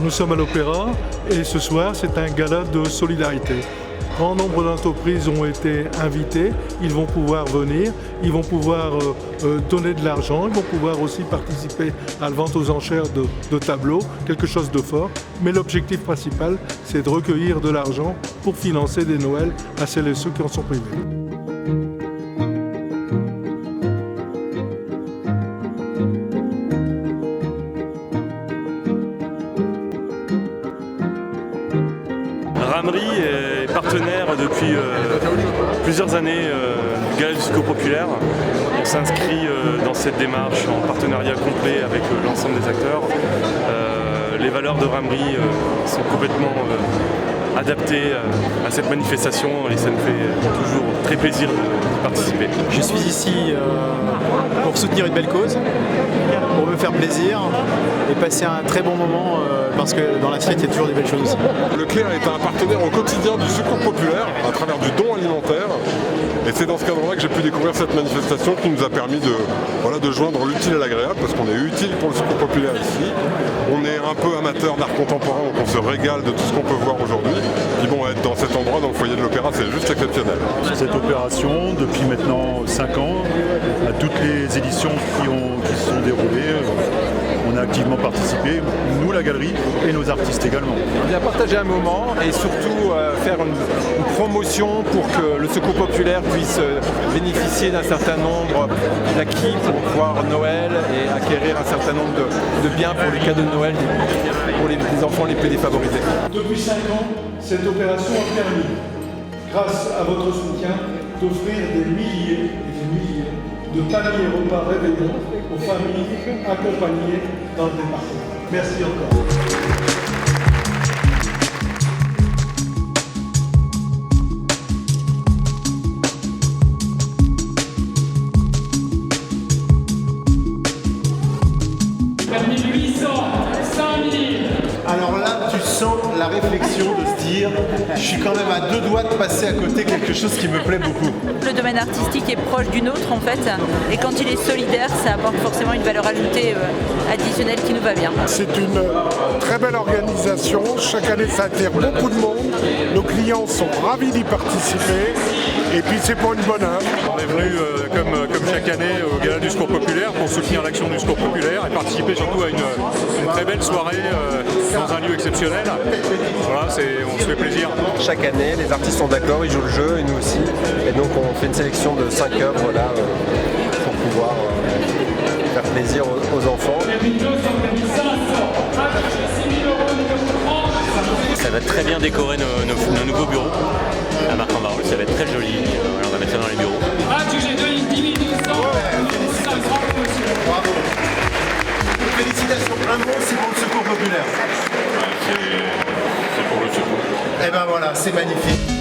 Nous sommes à l'Opéra et ce soir c'est un gala de solidarité. Grand nombre d'entreprises ont été invitées, ils vont pouvoir venir, ils vont pouvoir donner de l'argent, ils vont pouvoir aussi participer à la vente aux enchères de tableaux, quelque chose de fort. Mais l'objectif principal, c'est de recueillir de l'argent pour financer des Noëls à celles et ceux qui en sont privés. Ramery est partenaire depuis plusieurs années du Gala du Secours Populaire. On s'inscrit dans cette démarche en partenariat complet avec l'ensemble des acteurs. Les valeurs de Ramery sont complètement adaptées à cette manifestation et ça me fait toujours très plaisir de participer. Je suis ici pour soutenir une belle cause, pour me faire plaisir et passer un très bon moment parce que dans l'assiette il y a toujours des belles choses aussi. Leclerc est un partenaire au quotidien du Secours Populaire à travers du don alimentaire et c'est dans ce cadre-là que j'ai pu découvrir cette manifestation qui nous a permis de joindre l'utile à l'agréable parce qu'on est utile pour le Secours Populaire ici. On est un peu amateur d'art contemporain donc on se régale de tout ce qu'on peut voir aujourd'hui. Puis bon, être dans cet endroit, dans le foyer de l'Opéra, c'est juste exceptionnel. Cette opération, depuis maintenant 5 ans, à toutes les éditions qui se sont déroulées, on a activement participé, nous la galerie et nos artistes également. On vient partager un moment et surtout faire une promotion pour que le Secours Populaire puisse bénéficier d'un certain nombre d'acquis pour voir Noël et acquérir un certain nombre de biens pour les cadeaux de Noël pour les enfants les plus défavorisés. Depuis 5 ans, cette opération a permis, grâce à votre soutien, d'offrir des milliers et des milliers de paniers repas réveillons aux familles accompagnées dans le département. Merci encore. Alors là, tu sens la réflexion de se dire je suis quand même à 2 doigts de passer à côté quelque chose qui me plaît beaucoup. Le domaine artistique est proche du nôtre en fait, et quand il est solidaire, ça apporte forcément une valeur ajoutée additionnelle qui nous va bien. C'est une très belle organisation, chaque année ça attire beaucoup de monde, nos clients sont ravis d'y participer, et puis c'est pour une bonne œuvre. On est venu comme chaque année au Gala du Secours Populaire pour soutenir l'action du Secours Populaire et participer surtout à une très belle soirée dans un lieu exceptionnel. Voilà, on se fait plaisir. Chaque année, les artistes sont d'accord, ils jouent le jeu et nous aussi. Et donc on fait une sélection de 5 œuvres là pour pouvoir faire plaisir aux enfants. Ça va très bien décorer nos nouveaux bureaux à Marc-en-Barœul, ça va être très joli. On va mettre ça dans les bureaux. Bravo. Félicitations. Un mot, c'est pour le Secours Populaire. C'est pour le Secours. Et ben voilà, c'est magnifique.